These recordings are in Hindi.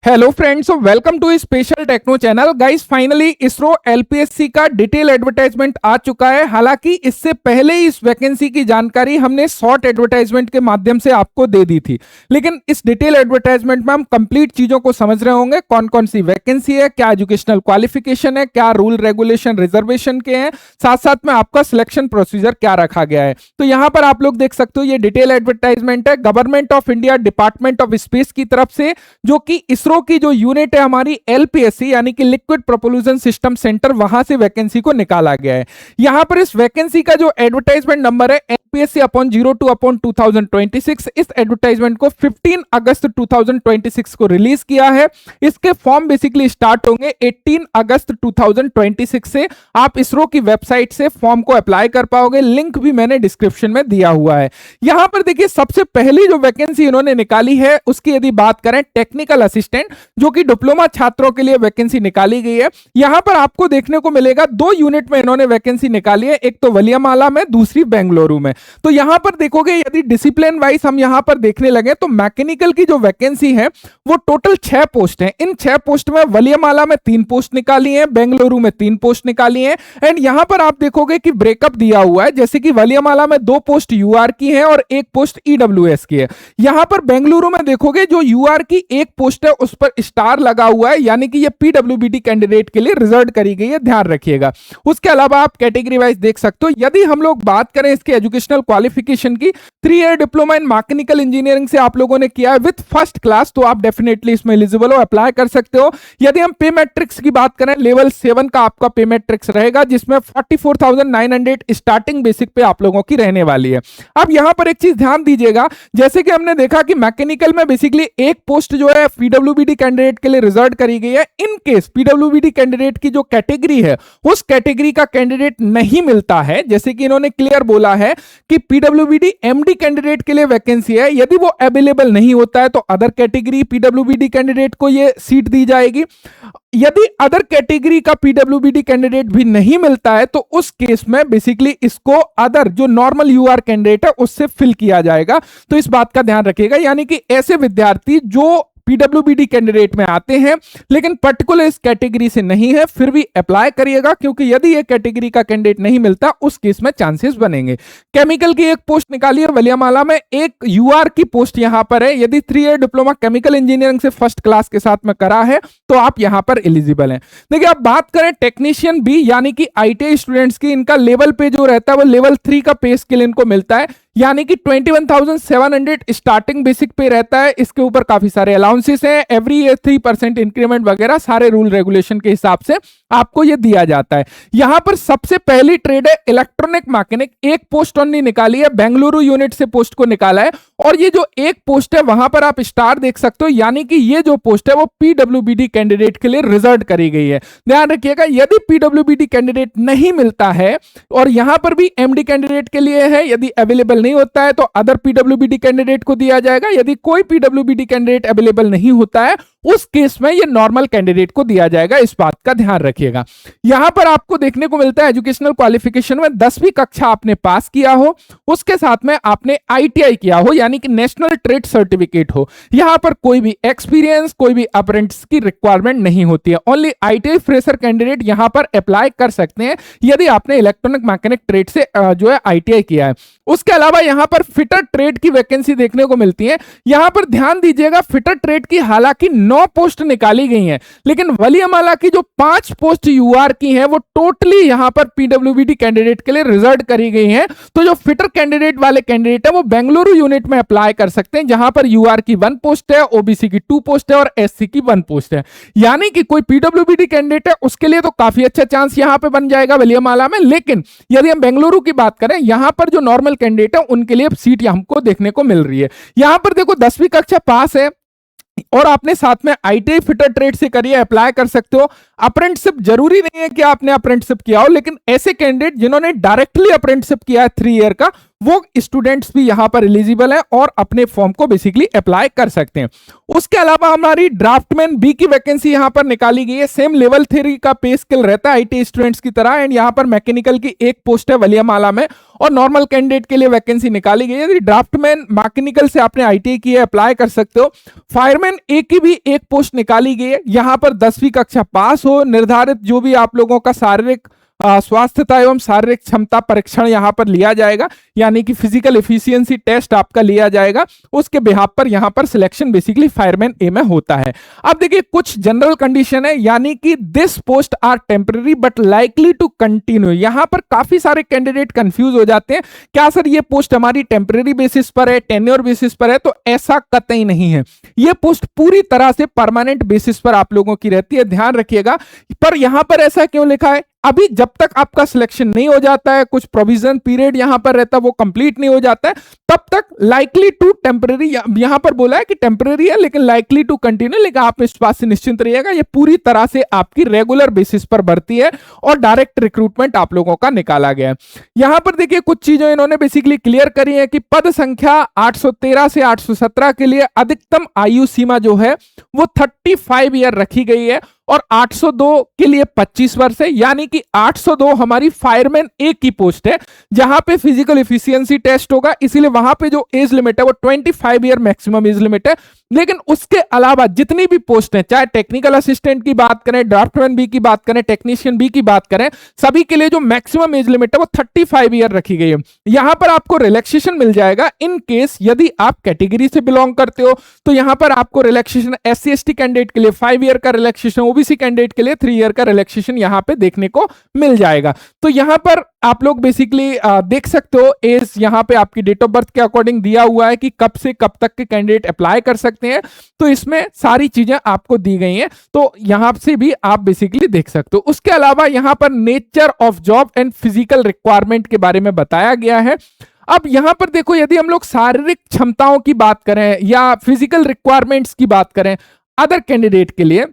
Hello friends, welcome to special techno channel. Guys, finally ISRO LPSC का डिटेल एडवर्टाइजमेंट आ चुका है। हालांकि इससे पहले इस वैकेंसी की जानकारी हमने शॉर्ट एडवर्टाइजमेंट के माध्यम से आपको दे दी थी, लेकिन इस डिटेल एडवर्टाइजमेंट में हम कंप्लीट चीजों को समझ रहे होंगे। कौन कौन सी वैकेंसी है, क्या एजुकेशनल क्वालिफिकेशन है, क्या रूल रेगुलेशन रिजर्वेशन के हैं, साथ साथ में आपका सिलेक्शन प्रोसीजर क्या रखा गया है। तो यहां पर आप लोग देख सकते हो, ये डिटेल एडवर्टाइजमेंट है government of India department of space की तरफ से, जो कि इसरो की जो यूनिट है हमारी एलपीएससी यानी कि लिक्विड प्रोपल्यूशन सिस्टम सेंटर, वहां से वैकेंसी को निकाला गया है। यहां पर इस वैकेंसी का जो एडवर्टाइजमेंट नंबर है LPSC/02/2026, इस एडवर्टाइजमेंट को 15 अगस्त 2026 को रिलीज किया है। इसके फॉर्म बेसिकली स्टार्ट होंगे 18 अगस्त 2026 से। आप इसरो की वेबसाइट से फॉर्म को अप्लाई कर पाओगे, लिंक भी मैंने डिस्क्रिप्शन में दिया हुआ है। यहां पर देखिए, सबसे पहली जो वैकेंसी इन्होंने निकाली है उसकी यदि बात करें, टेक्निकल असिस्टेंट, जो कि डिप्लोमा छात्रों के लिए वैकेंसी निकाली गई है। यहां पर आपको देखने को मिलेगा दो यूनिट में इन्होंने वैकेंसी निकाली है, एक तो वलियामाला में, दूसरी बेंगलुरु में। तो यहां पर देखोगे, यदि डिसिप्लिन वाइज हम यहां पर देखने लगे तो मैकेनिकल की जो वैकेंसी है वो टोटल 6 पोस्ट है। इन 6 पोस्ट में वलियामाला में 3 पोस्ट निकाली है, बेंगलुरु में 3 पोस्ट निकाली है। एंड यहां पर आप देखोगे कि ब्रेकअप दिया हुआ है, जैसे कि वलियामाला में 2 पोस्ट यूआर की है और 1 पोस्ट ईडब्ल्यूएस की है। यहां पर बेंगलुरु में देखोगे, जो यूआर की 1 पोस्ट है उस पर स्टार लगा हुआ है, यानी कि ये पीडब्ल्यूबीडी कैंडिडेट के लिए रिजर्व करी गई है, ध्यान रखिएगा। उसके अलावा आप कैटेगरी वाइज देख सकते हो। यदि हम लोग बात करें इसके एजुकेशनल क्वालिफिकेशन की, 3 year diploma in mechanical engineering से आप लोगों ने किया है विद फर्स्ट क्लास, तो आप डेफिनेटली इसमें एलिजिबल हो, अप्लाई कर सकते हो। यदि हम पे मैट्रिक्स की बात करें, लेवल 7 का आपका पे मैट्रिक्स रहेगा, जिसमें 44,900 स्टार्टिंग बेसिक पे आप लोगों की रहने वाली है। अब यहां पर एक चीज ध्यान दीजिएगा, जैसे कि हमने देखा कि मैकेनिकल में बेसिकली 1 पोस्ट जो है पीडब्ल्यूबीडी कैंडिडेट के लिए रिजर्व करी गई है। इन केस पीडब्ल्यूबीडी कैंडिडेट की जो कैटेगरी है उस कैटेगरी का कैंडिडेट नहीं मिलता है, जैसे कि इन्होंने क्लियर बोला है कि पीडब्ल्यूबीडी एमडी कैंडिडेट के लिए वैकेंसी है, यदि वो अवेलेबल नहीं होता है तो अदर कैटेगरी पीडब्ल्यूबीडी कैंडिडेट को ये सीट दी जाएगी। यदि अदर कैटेगरी का पीडब्ल्यूबीडी कैंडिडेट भी नहीं मिलता है तो उस केस में बेसिकली इसको अदर जो नॉर्मल यूआर कैंडिडेट है उससे फिल किया जाएगा। तो इस बात का ध्यान रखिएगा, यानी कि ऐसे विद्यार्थी जो पीडब्ल्यूबीडी कैंडिडेट में आते हैं लेकिन पर्टिकुलर इस कैटेगरी से नहीं है, फिर भी अप्लाई करिएगा, क्योंकि यदि ये कैटेगरी का कैंडिडेट नहीं मिलता उस केस में चांसेस बनेंगे। केमिकल की 1 पोस्ट निकाली है वलियामाला में, 1 यूआर की पोस्ट यहां पर है। यदि 3 ईयर डिप्लोमा केमिकल इंजीनियरिंग से फर्स्ट क्लास के साथ में करा है तो आप यहां पर एलिजिबल हैं। देखिए, आप बात करें टेक्नीशियन बी यानी कि आईटीआई स्टूडेंट्स की, इनका लेवल पे जो रहता है वो लेवल 3 का पे स्केल इनको मिलता है, यानी कि 21,700 स्टार्टिंग बेसिक पे रहता है। इसके ऊपर काफी सारे अलाउंसेस हैं, एवरी ईयर 3% इंक्रीमेंट वगैरह सारे रूल रेगुलेशन के हिसाब से आपको ये दिया जाता है। यहां पर सबसे पहली ट्रेड है इलेक्ट्रॉनिक मैकेनिक, 1 पोस्ट ओनली निकाली है, बेंगलुरु यूनिट से पोस्ट को निकाला है। और ये जो 1 पोस्ट है वहां पर आप स्टार देख सकते हो, यानी कि ये जो पोस्ट है वो पीडब्ल्यूबीडी कैंडिडेट के लिए रिजर्व करी गई है। ध्यान रखिएगा, यदि पीडब्ल्यूबीडी कैंडिडेट नहीं मिलता है और यहां पर भी एमडी कैंडिडेट के लिए है, यदि अवेलेबल नहीं होता है तो अदर पीडब्ल्यूबीडी कैंडिडेट को दिया जाएगा। यदि कोई पीडब्ल्यूबीडी कैंडिडेट अवेलेबल नहीं होता है उस केस में ये नॉर्मल कैंडिडेट को दिया जाएगा, इस बात का ध्यान रखिएगा। यहां पर आपको देखने को मिलता है एजुकेशनल क्वालिफिकेशन में 10वीं कक्षा आपने पास किया हो, उसके साथ में आपने आईटीआई किया हो, यानी कि नेशनल ट्रेड सर्टिफिकेट हो। यहां पर कोई भी एक्सपीरियंस, कोई भी अप्रेंटिस की रिक्वायरमेंट नहीं होती है। ओनली आईटीआई फ्रेशर कैंडिडेट यहां पर अप्लाई कर सकते हैं यदि आपने इलेक्ट्रॉनिक मैकेनिक ट्रेड से जो है आईटीआई किया है। उसके अलावा यहां पर फिटर ट्रेड की वैकेंसी देखने को मिलती है। यहां पर ध्यान दीजिएगा, फिटर ट्रेड की हालांकि 9 पोस्ट निकाली गई हैं, लेकिन वलियामाला की जो 5 पोस्ट यूआर की हैं वो टोटली यहां पर पीडब्ल्यूबीडी कैंडिडेट के लिए रिजर्व करी गई हैं। तो जो फिटर कैंडिडेट वाले कैंडिडेट है वो बेंगलुरु यूनिट में अप्लाई कर सकते हैं, जहां पर यूआर की 1 पोस्ट है, ओबीसी की 2 पोस्ट है और एससी की 1 पोस्ट है। यानी कि कोई पीडब्ल्यूबीडी कैंडिडेट है उसके लिए तो काफी अच्छा चांस यहां पे बन जाएगा वलियामाला में। लेकिन यदि हम बेंगलुरु की बात करें, यहां पर जो नॉर्मल कैंडिडेट है उनके लिए सीट हमको देखने को मिल रही है। यहां पर देखो 10वीं कक्षा पास है और आपने साथ में आईटीआई फिटर ट्रेड से करिए, अप्लाई कर सकते हो। अप्रेंटिसशिप जरूरी नहीं है कि आपने अप्रेंटिसशिप किया हो, लेकिन ऐसे कैंडिडेट जिन्होंने डायरेक्टली अप्रेंटिसशिप किया है 3 ईयर का, वो स्टूडेंट्स भी यहाँ पर एलिजिबल हैं और अपने फॉर्म को बेसिकली अप्लाई कर सकते हैं। उसके अलावा हमारी ड्राफ्टमैन बी की वैकेंसी यहाँ पर निकाली गई है। सेम लेवल 3 का पे स्केल रहता है आईटी स्टूडेंट्स की तरह, एंड यहाँ पर मैकेनिकल की एक पोस्ट है वलियामाला में, और नॉर्मल कैंडिडेट के लिए वैकेंसी निकाली गई है। यदि ड्राफ्टमैन मैकेनिकल से आपने आईटीआई की है, अप्लाई कर सकते हो। फायरमैन ए की भी एक पोस्ट निकाली गई है, यहाँ पर 10वीं कक्षा पास हो, निर्धारित जो भी आप लोगों का शारीरिक स्वास्थ्यता एवं शारीरिक क्षमता परीक्षण यहाँ पर लिया जाएगा, यानी कि फिजिकल एफिशिएंसी टेस्ट आपका लिया जाएगा, उसके बिहाफ पर यहाँ पर सिलेक्शन बेसिकली फायरमैन ए में होता है। अब देखिए कुछ जनरल कंडीशन है, यानी कि this post are temporary but likely to continue. यहाँ पर काफी सारे कैंडिडेट कंफ्यूज हो जाते हैं, क्या सर ये पोस्ट हमारी टेम्पररी बेसिस पर है, टेन्योर बेसिस पर है? तो ऐसा कतई नहीं है, ये पोस्ट पूरी तरह से परमानेंट बेसिस पर आप लोगों की रहती है, ध्यान रखिएगा। पर यहां पर ऐसा क्यों लिखा है? अभी जब तक आपका सिलेक्शन नहीं हो जाता है, कुछ प्रोविजन पीरियड यहां पर रहता है, वो कंप्लीट नहीं हो जाता है, तब तक लाइकली टू टेम्पररी, यहां पर बोला है कि टेम्पररी है लेकिन लाइकली टू कंटिन्यू, लेकिन आप इस बात से निश्चिंत रहिएगा, ये पूरी तरह से आपकी रेगुलर बेसिस पर भर्ती है और डायरेक्ट रिक्रूटमेंट आप लोगों का निकाला गया है। यहां पर देखिए कुछ चीजें इन्होंने बेसिकली क्लियर करी है कि पद संख्या 813 से 817 के लिए अधिकतम आयु सीमा जो है वो 35 ईयर रखी गई है, और 802 के लिए 25 वर्ष है, यानी कि 802 हमारी फायरमैन ए की पोस्ट है जहां पे फिजिकल एफिशिएंसी टेस्ट होगा, इसीलिए वहां पे जो एज लिमिट है वो 25 ईयर मैक्सिमम एज लिमिट है। लेकिन उसके अलावा जितनी भी पोस्ट हैं, चाहे टेक्निकल असिस्टेंट की बात करें, ड्राफ्टमैन बी की बात करें, टेक्नीशियन बी की बात करें, सभी के लिए जो मैक्सिमम एज लिमिट है वो 35 ईयर रखी गई है। यहां पर आपको रिलैक्सेशन मिल जाएगा इन केस यदि आप कैटेगरी से बिलोंग करते हो, तो यहां पर आपको रिलैक्सेशन SC ST कैंडिडेट के लिए 5 ईयर का रिलैक्सेशन, ओबीसी कैंडिडेट के लिए 3 ईयर का रिलैक्सेशन यहां पे देखने को मिल जाएगा। तो यहां पर आप लोग बेसिकली देख सकते हो एज यहां पे आपकी डेट ऑफ बर्थ के अकॉर्डिंग दिया हुआ है कि कब से कब तक के कैंडिडेट अप्लाई कर सकते हैं, तो इसमें सारी चीजें आपको दी गई हैं, तो यहां से भी आप बेसिकली देख सकते हो। उसके अलावा यहां पर nature of job and physical requirement के बारे में बताया गया है। अब यहां पर देखो, यदि हम लोग शारीरिक क्षमताओं की बात करें या फिजिकल रिक्वायरमेंट्स की बात करें अदर कैंडिडेट के लिए,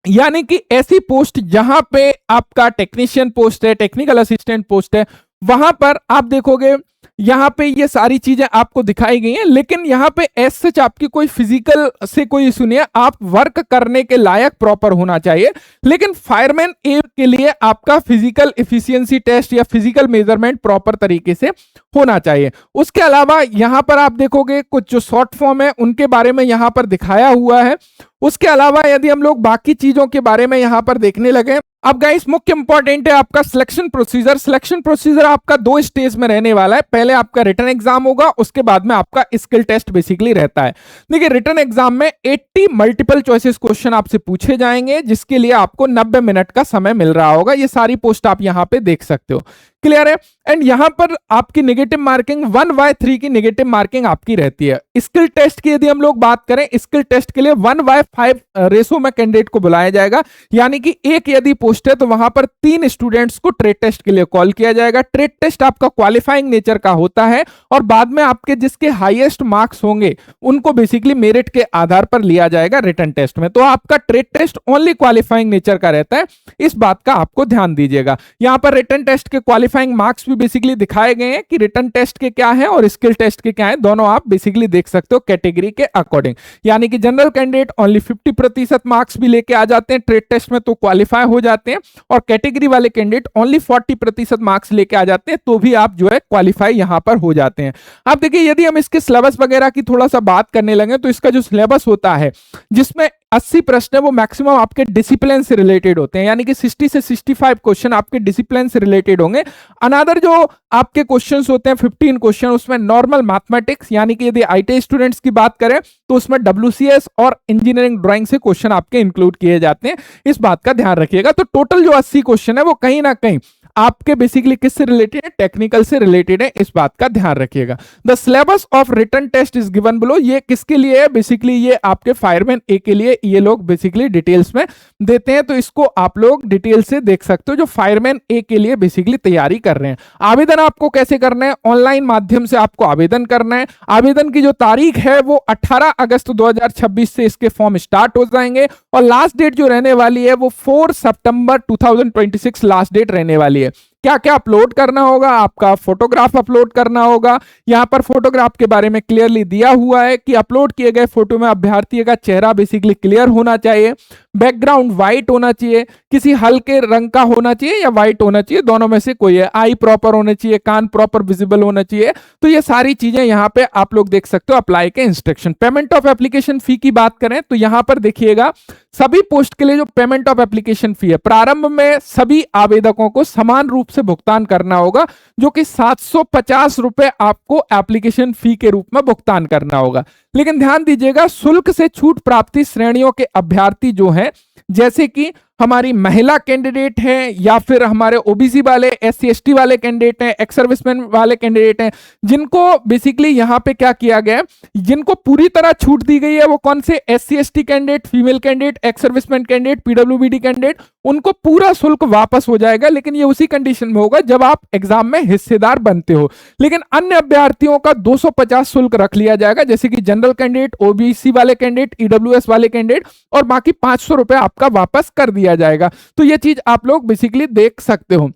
यानी कि ऐसी पोस्ट जहां पे आपका टेक्नीशियन पोस्ट है, टेक्निकल असिस्टेंट पोस्ट है, वहां पर आप देखोगे यहां पे ये सारी चीजें आपको दिखाई गई हैं, लेकिन यहां पे एज सच आपकी कोई फिजिकल से कोई इशू नहीं है, आप वर्क करने के लायक प्रॉपर होना चाहिए। लेकिन फायरमैन ए के लिए आपका फिजिकल एफिशिएंसी टेस्ट या फिजिकल मेजरमेंट प्रॉपर तरीके से होना चाहिए। उसके अलावा यहां पर आप देखोगे कुछ जो शॉर्ट फॉर्म है उनके बारे में यहां पर दिखाया हुआ है। उसके अलावा यदि हम लोग बाकी चीजों के बारे में यहां पर देखने लगे, अब गाइस मुख्य इंपॉर्टेंट है आपका सिलेक्शन प्रोसीजर। सिलेक्शन प्रोसीजर आपका 2 स्टेज में रहने वाला है, पहले आपका रिटन एग्जाम होगा, उसके बाद में आपका स्किल टेस्ट बेसिकली रहता है। देखिए रिटन एग्जाम में 80 मल्टीपल चॉइसेस क्वेश्चन आपसे पूछे जाएंगे, जिसके लिए आपको 90 मिनट का समय मिल रहा होगा। ये सारी पोस्ट आप यहां पे देख सकते हो, क्लियर है। एंड यहां पर आपकी नेगेटिव मार्किंग 1/3 की नेगेटिव मार्किंग आपकी रहती है। स्किल टेस्ट की यदि हम लोग बात करें, स्किल टेस्ट के लिए 1/5 रेशो में कैंडिडेट को बुलाया जाएगा, यानी कि एक यदि पोस्ट है तो वहां पर 3 स्टूडेंट्स को ट्रेड टेस्ट के लिए कॉल किया जाएगा। ट्रेड टेस्ट आपका क्वालिफाइंग नेचर का होता है और बाद में आपके जिसके हाईएस्ट मार्क्स होंगे उनको बेसिकली मेरिट के आधार पर लिया जाएगा रिटन टेस्ट में। तो आपका trade test only qualifying nature का रहता है, इस बात का आपको ध्यान दीजिएगा। यहां पर रिटन टेस्ट के क्वालिफाइंग मार्क्स भी बेसिकली दिखाए गए हैं कि रिटन टेस्ट के क्या है और स्किल टेस्ट के क्या है, दोनों आप बेसिकली देख सकते हो कैटेगरी के अकॉर्डिंग। यानी कि जनरल कैंडिडेट ओनली 50% मार्क्स भी लेके आ जाते हैं ट्रेड टेस्ट में तो क्वालिफाई हो जाते हैं, और कैटेगरी वाले कैंडिडेट ओनली 40% मार्क्स लेके आ जाते हैं तो भी आप जो है क्वालिफाई यहां पर हो जाते हैं। आप देखिए यदि हम इसके सिलेबस वगैरह की थोड़ा सा बात करने लगे तो इसका जो सिलेबस होता है जिसमें 80 प्रश्न है वो मैक्सिमम आपके डिसिप्लिन से रिलेटेड होते हैं, यानी कि 60 से 65 क्वेश्चन आपके डिसिप्लिन से रिलेटेड होंगे। अनदर जो आपके क्वेश्चंस होते हैं 15 क्वेश्चन, उसमें नॉर्मल मैथमेटिक्स, यानी कि यदि आईटी स्टूडेंट्स की बात करें तो उसमें WCS और इंजीनियरिंग ड्राइंग से क्वेश्चन आपके इंक्लूड किए जाते हैं, इस बात का ध्यान रखिएगा। तो टोटल जो 80 क्वेश्चन है वो कहीं ना कहीं आपके बेसिकली किससे रिलेटेड है, टेक्निकल से रिलेटेड है, इस बात का ध्यान रखिएगा। The syllabus of written test is given below, ये किसके लिए है, बेसिकली ये आपके फायरमैन ए के लिए ये लोग बेसिकली डिटेल्स में देते हैं, तो इसको आप लोग डिटेल से देख सकते हो जो फायरमैन ए के लिए बेसिकली तैयारी कर रहे हैं। आवेदन आपको कैसे करना है, ऑनलाइन माध्यम से आपको आवेदन करना है। आवेदन की जो तारीख है वो 18 अगस्त 2026 से इसके फॉर्म स्टार्ट हो जाएंगे और लास्ट डेट जो रहने वाली है वो 4 सितंबर 2026 लास्ट डेट रहने वाली है। चाहिए। क्या क्या अपलोड करना होगा, आपका फोटोग्राफ अपलोड करना होगा। यहाँ पर फोटोग्राफ के बारे में क्लियरली दिया हुआ है कि अपलोड किए गए फोटो में अभ्यर्थी का चेहरा बेसिकली क्लियर होना चाहिए, बैकग्राउंड व्हाइट होना चाहिए, किसी हल्के रंग का होना चाहिए या व्हाइट होना चाहिए, दोनों में से कोई है, आई प्रॉपर होना चाहिए, कान प्रॉपर विजिबल होना चाहिए। तो ये सारी चीजें यहाँ पे आप लोग देख सकते हो अप्लाई के instruction. Payment of application fee की बात करें तो यहाँ पर देखिएगा सभी पोस्ट के लिए जो पेमेंट ऑफ एप्लीकेशन फी है, प्रारंभ में सभी आवेदकों को समान रूप से भुगतान करना होगा, जो कि 750 रुपए आपको एप्लीकेशन फी के रूप में भुगतान करना होगा। लेकिन ध्यान दीजिएगा, शुल्क से छूट प्राप्ति श्रेणियों के अभ्यर्थी जो हैं, जैसे कि हमारी महिला कैंडिडेट हैं या फिर हमारे ओबीसी वाले, एससी एसटी वाले कैंडिडेट हैं, एक्स सर्विसमैन वाले कैंडिडेट हैं, जिनको बेसिकली यहां पे क्या किया गया है, जिनको पूरी तरह छूट दी गई है, वो कौन से, SC ST candidate, female candidate, ex serviceman candidate, PWBD candidate, उनको पूरा शुल्क वापस हो जाएगा। लेकिन ये उसी कंडीशन में होगा जब आप एग्जाम में हिस्सेदार बनते हो। लेकिन अन्य अभ्यर्थियों का 250 शुल्क रख लिया जाएगा, जैसे कि जनरल कैंडिडेट, ओबीसी वाले कैंडिडेट, ईडब्ल्यूएस वाले कैंडिडेट, और बाकी 500 रुपए आपका वापस कर दिया जाएगा। तो ये चीज आप लोग बेसिकली देख सकते हो।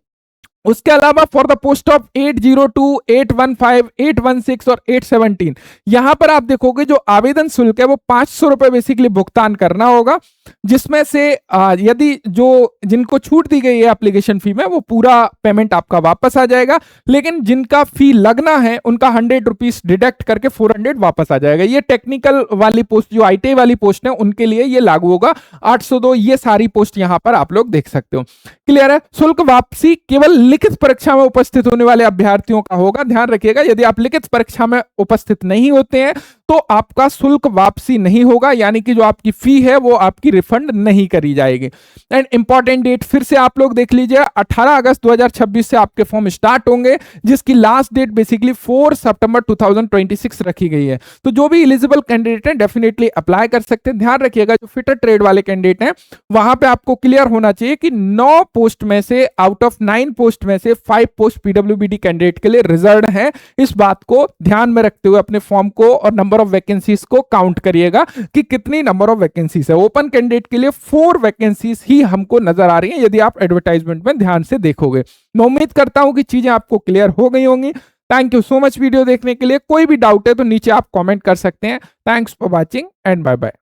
उसके अलावा फॉर द पोस्ट ऑफ 802, 815, 816 और 817 यहां पर आप देखोगे जो आवेदन शुल्क है वो 500 रुपए बेसिकली भुगतान करना होगा, जिसमें से यदि जो जिनको छूट दी गई है एप्लीकेशन फी में वो पूरा पेमेंट आपका वापस आ जाएगा। लेकिन जिनका फी लगना है उनका 100 रुपीज डिडक्ट करके 400 वापस आ जाएगा। ये टेक्निकल वाली पोस्ट, जो आईटीआई वाली पोस्ट है उनके लिए ये लागू होगा। 802 ये सारी पोस्ट यहां पर आप लोग देख सकते हो। क्लियर है। शुल्क वापसी केवल लिखित परीक्षा में उपस्थित होने वाले अभ्यर्थियों का होगा। ध्यान रखिएगा, यदि आप लिखित परीक्षा में उपस्थित नहीं होते हैं तो आपका शुल्क वापसी नहीं होगा, यानी कि जो आपकी फी है वो आपकी रिफंड नहीं करी जाएगी। एंड इंपॉर्टेंट डेट फिर से आप लोग देख लीजिए, 18 अगस्त 2026 से आपके फॉर्म स्टार्ट होंगे, जिसकी लास्ट डेट बेसिकली 4 सितंबर 2026 रखी गई है। तो जो भी एलिजिबल कैंडिडेट हैं डेफिनेटली अप्लाई कर सकते हैं। ध्यान रखिएगा, जो फिटर ट्रेड वाले कैंडिडेट हैं वहां पे आपको क्लियर होना चाहिए कि 9 पोस्ट में से, आउट ऑफ 9 पोस्ट में से 5 पोस्ट पीडब्ल्यूबीडी कैंडिडेट के लिए रिजर्व है। इस बात को ध्यान में रखते हुए अपने फॉर्म को और नंबर ऑफ वैकेंसीज को काउंट करिएगा कि कितनी नंबर ऑफ वैकेंसीज है। ओपन कैंडिडेट के लिए 4 वैकेंसीज ही हमको नजर आ रही हैं यदि आप एडवर्टाइजमेंट में ध्यान से देखोगे। मैं उम्मीद करता हूं कि चीजें आपको क्लियर हो गई होंगी। Thank you so much video देखने के लिए। कोई भी डाउट है तो नीचे आप कमेंट कर सकते हैं। Thanks for watching and bye bye.